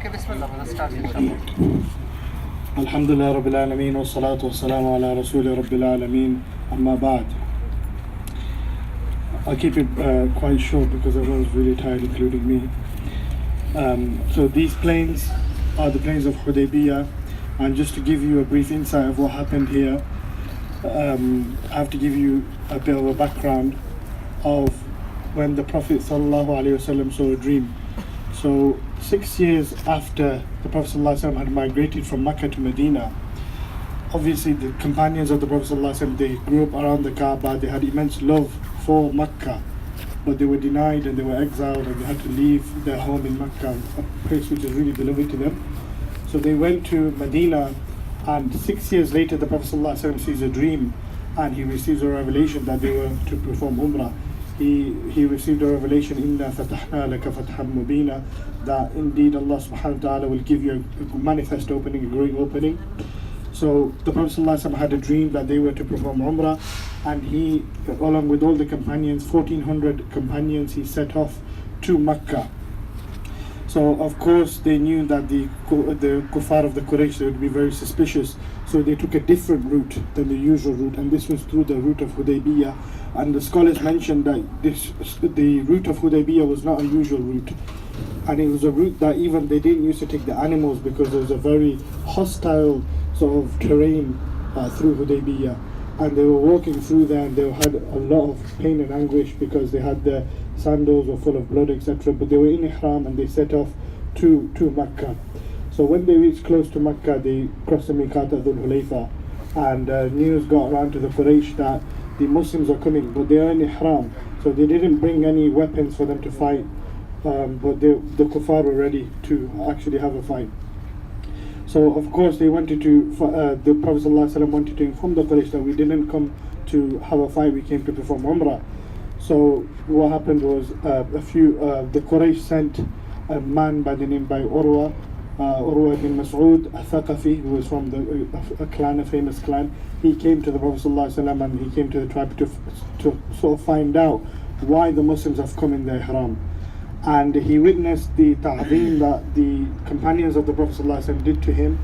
Okay, bismillah, let's start inshallah. Alhamdulillah Rabbil Alameen wa salatu wa salamu ala Rasuli Rabbil Alameen amma ba'd. I'll keep it quite short because everyone's really tired, including me. So these plains are the plains of Hudaybiyyah, and just to give you a brief insight of what happened here, I have to give you a bit of a background of when the Prophet ﷺ saw a dream. So 6 years after the Prophet ﷺ had migrated from Mecca to Medina, obviously the companions of the Prophet ﷺ, they grew up around the Kaaba, they had immense love for Mecca, but they were denied and they were exiled and they had to leave their home in Mecca, a place which is really beloved to them. So they went to Medina, and 6 years later the Prophet ﷺ sees a dream and he receives a revelation that they were to perform Umrah. He received a revelation, إِنَّا فَتَحْنَا لَكَ فَتْحًا مُبِينًا, that indeed Allah subhanahu wa ta'ala will give you a manifest opening, a growing opening. So the Prophet ﷺ had a dream that they were to perform Umrah, and he, along with all the companions, 1400 companions, he set off to Mecca. So of course they knew that the kuffar of the Quraysh, they would be very suspicious, so they took a different route than the usual route, and this was through the route of Hudaybiyyah. And the scholars mentioned that the route of Hudaybiyyah was not a usual route, and it was a route that even they didn't used to take the animals because there was a very hostile sort of terrain through Hudaybiyyah, and they were walking through there and they had a lot of pain and anguish because they had their sandals were full of blood, etc. But they were in ihram and they set off to Mecca. So when they reached close to Mecca, they crossed the Miqat of Dhul Hulayfa, and news got around to the Quraysh that the Muslims are coming, but they are in ihram, so they didn't bring any weapons for them to fight, but the kuffar were ready to actually have a fight. So of course they wanted to, the Prophet ﷺ wanted to inform the Quraysh that we didn't come to have a fight, we came to perform Umrah. So what happened was the Quraysh sent a man by the name by Urwa bin Mas'ud al-Thaqafi, who was from a clan, a famous clan. He came to the Prophet ﷺ and he came to the tribe to sort of find out why the Muslims have come in their ihram. And he witnessed the ta'zeem that the companions of the Prophet ﷺ did to him,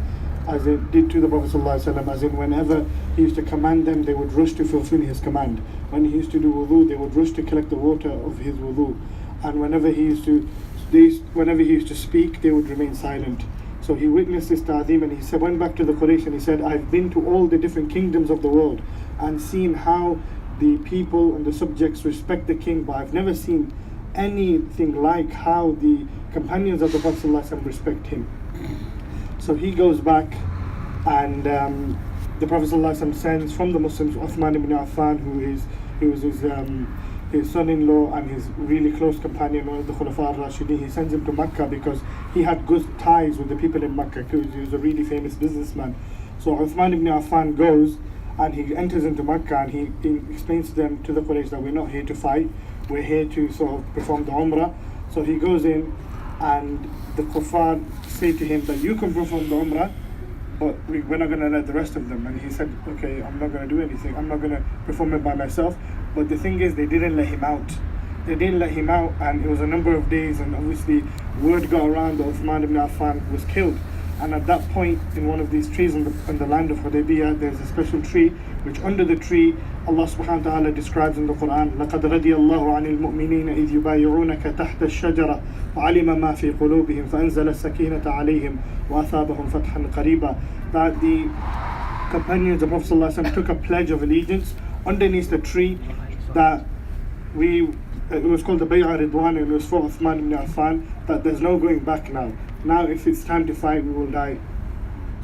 as it did to the Prophet ﷺ, as in whenever he used to command them, they would rush to fulfill his command. When he used to do wudu, they would rush to collect the water of his wudu. And whenever he used to speak, they would remain silent. So he witnessed this ta'zeem, and he went back to the Quraysh and he said, I've been to all the different kingdoms of the world and seen how the people and the subjects respect the king, but I've never seen anything like how the companions of the Prophet ﷺ respect him. So he goes back, and the Prophet ﷺ sends from the Muslims Uthman ibn Affan, who was his son-in-law and his really close companion, one of the Khulafa al-Rashidin. He sends him to Mecca because he had good ties with the people in Mecca, because he was a really famous businessman. So Uthman ibn Affan goes and he enters into Mecca, and he explains to them, to the Quraysh, that we're not here to fight, we're here to sort of perform the Umrah. So he goes in, and the kuffar say to him that you can perform the Umrah, but we're not going to let the rest of them. And he said, okay, I'm not going to do anything, I'm not going to perform it by myself. But the thing is, they didn't let him out. They didn't let him out, and it was a number of days, and obviously word got around that Uthman ibn Affan was killed. And at that point, in one of these trees in the land of Hudaybiyyah, there's a special tree, which under the tree, Allah subhanahu wa ta'ala describes in the Quran, لَقَدْ رَضِيَ اللَّهُ عَنِ الْمُؤْمِنِينَ إِذْ يُبَايِعُونَكَ تَحْتَ الشَّجَرَةِ وَعَلِمَ مَا فِي قُلُوبِهِمْ فَأَنزَلَ السَّكِينَةَ عَلَيْهِمْ وَأَثَابَهُمْ فَتْحًا قَرِيبًا. That the companions of Prophet ﷺ took a pledge of allegiance underneath the tree, that it was called the Bay'ah Ridwan, and it was for Uthman ibn Affan, that there's no going back now. Now if it's time to fight, we will die.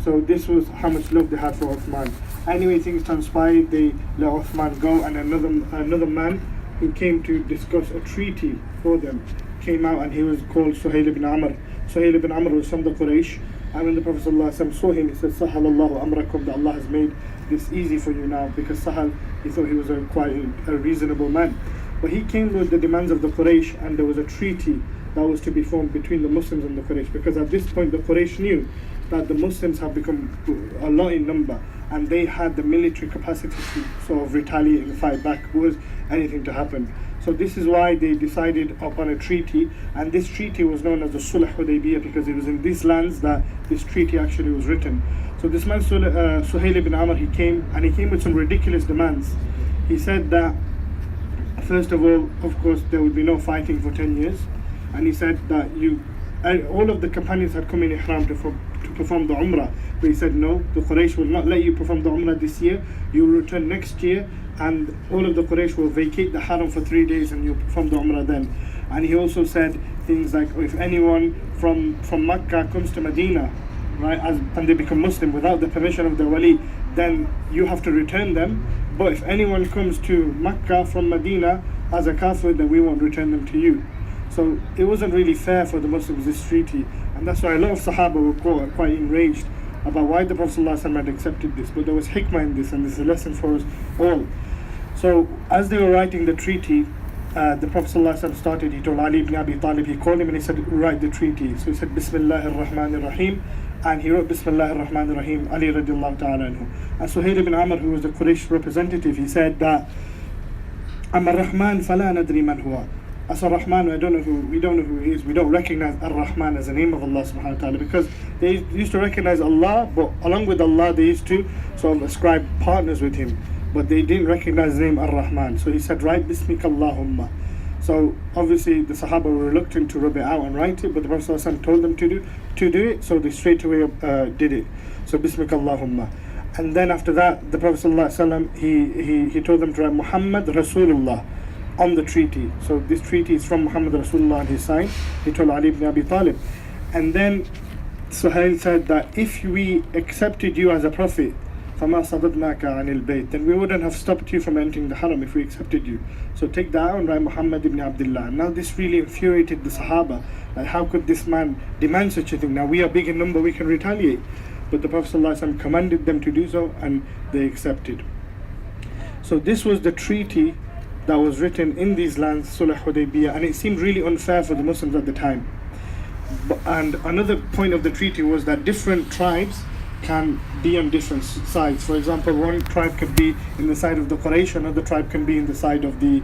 So this was how much love they had for Uthman. Anyway, things transpired, they let Uthman go, and another man who came to discuss a treaty for them came out, and he was called Suhail ibn Amr. Suhail ibn Amr was from the Quraysh, and when the Prophet ﷺ saw him, he said, Sahal Allahu amrakum, that Allah has made this easy for you now, because Sahal, he thought he was quite a reasonable man. But he came with the demands of the Quraysh, and there was a treaty that was to be formed between the Muslims and the Quraysh, because at this point the Quraysh knew that the Muslims have become a lot in number, and they had the military capacity to sort of retaliate and fight back was anything to happen. So this is why they decided upon a treaty, and this treaty was known as the Sulh Hudaybiyyah, because it was in these lands that this treaty actually was written. So this man Suhail ibn Amr, he came with some ridiculous demands. He said that first of all, of course, there would be no fighting for 10 years, and he said that all of the companions had come in ihram to perform the Umrah, but he said no, the Quraysh will not let you perform the Umrah this year. You will return next year, and all of the Quraysh will vacate the Haram for 3 days, and you perform the Umrah then. And he also said things like, if anyone from Makkah comes to Medina, right, and they become Muslim without the permission of the wali, then you have to return them. But if anyone comes to Makkah from Medina as a kafir, then we won't return them to you. So it wasn't really fair for the Muslims, this treaty, and that's why a lot of Sahaba were quite enraged about why the Prophet ﷺ had accepted this. But there was hikmah in this, and this is a lesson for us all. So as they were writing the treaty, the Prophet ﷺ started, he told Ali ibn Abi Talib, he called him and he said, write the treaty. So he said, Bismillahir Rahmanir Rahim, and he wrote Bismillahir Rahmanir Rahim, Ali radiallahu ta'ala anhu. And Suhail ibn Amr, who was the Quraysh representative, he said that, Amma Rahman fala nadri man huwa. As Ar-Rahman, we don't know who he is. We don't recognize Ar-Rahman as the name of Allah subhanahu wa ta'ala, because they used to recognize Allah, but along with Allah they used to sort of ascribe partners with him, but they didn't recognize the name Ar-Rahman. So he said, write Bismika Allahumma. So obviously the Sahaba were reluctant to rub it out and write it, but the Prophet ﷺ told them to do it, so they straight away did it. So Bismika Allahumma. And then after that, the Prophet ﷺ, he told them to write Muhammad Rasulullah on the treaty. So this treaty is from Muhammad Rasulullah, and he signed. He told Ali ibn Abi Talib. And then Suhail said that if we accepted you as a prophet, فَمَا صَدَدْنَاكَ عَنِ الْبَيْتِ, then we wouldn't have stopped you from entering the Haram if we accepted you. So take that out and write Muhammad ibn Abdullah. And now this really infuriated the Sahaba. Like, how could this man demand such a thing? Now we are big in number, we can retaliate. But the Prophet ﷺ commanded them to do so, and they accepted. So this was the treaty that was written in these lands, Sulh Hudaybiyyah, and it seemed really unfair for the Muslims at the time. And another point of the treaty was that different tribes can be on different sides. For example, one tribe could be in the side of the Quraysh, another tribe can be in the side of the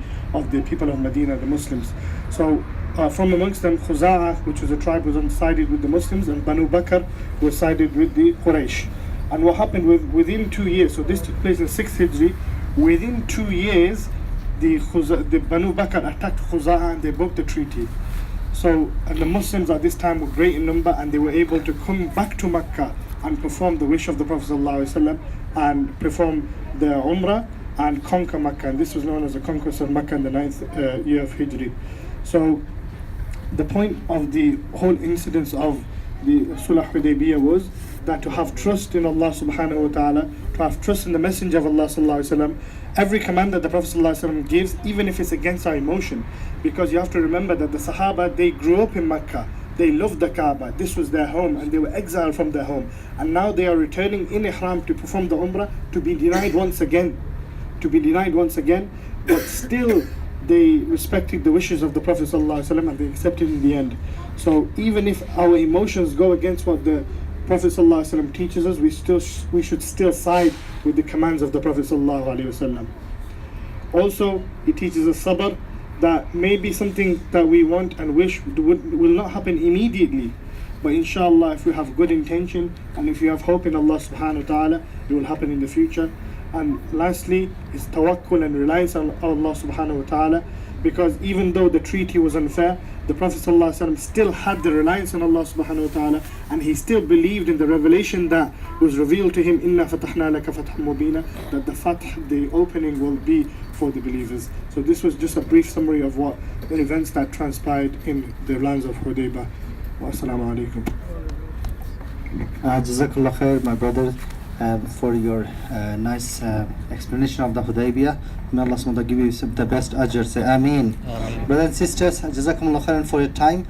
people of Medina, the Muslims. So from amongst them, Khuza'ah, which was a tribe, was sided with the Muslims, and Banu Bakr was sided with the Quraysh. And what happened within 2 years, so this took place in 6th Hijri, within 2 years, the Banu Bakr attacked Khuza'ah and they broke the treaty. So and the Muslims at this time were great in number, and they were able to come back to Makkah and perform the wish of the Prophet ﷺ and perform the Umrah and conquer Makkah. And this was known as the conquest of Makkah in the 9th year of Hijri. So the point of the whole incidence of the Sulh Hudaybiyyah was that to have trust in Allah subhanahu wa ta'ala, to have trust in the Messenger of Allah sallallahu alaihi wasallam, every command that the Prophet sallallahu alaihi wasallam gives, even if it's against our emotion, because you have to remember that the Sahaba, they grew up in Makkah, they loved the Kaaba, this was their home, and they were exiled from their home, and now they are returning in Ihram to perform the Umrah, to be denied once again, but still they respected the wishes of the Prophet ﷺ, and they accepted in the end. So even if our emotions go against what the Prophet ﷺ teaches us, we should still side with the commands of the Prophet ﷺ. Also, it teaches us sabr, that maybe something that we want and wish will not happen immediately, but inshallah, if we have good intention and if you have hope in Allah subhanahu wa ta'ala, it will happen in the future. And lastly is tawakkul and reliance on Allah subhanahu wa ta'ala, because even though the treaty was unfair, the Prophet ﷺ still had the reliance on Allah subhanahu wa ta'ala, and he still believed in the revelation that was revealed to him, Inna fatahna laka fathan mubina, that the fath, the opening, will be for the believers. So this was just a brief summary of what the events that transpired in the lands of Hudaybiyyah. Wa assalamu alaikum. Jazakallah khair, my brother, for your nice explanation of the Hudaybiyyah. May Allah subhanahu wa ta'ala give you the best ajr. Say Ameen. Brothers and sisters, Jazakumullah khairan for your time.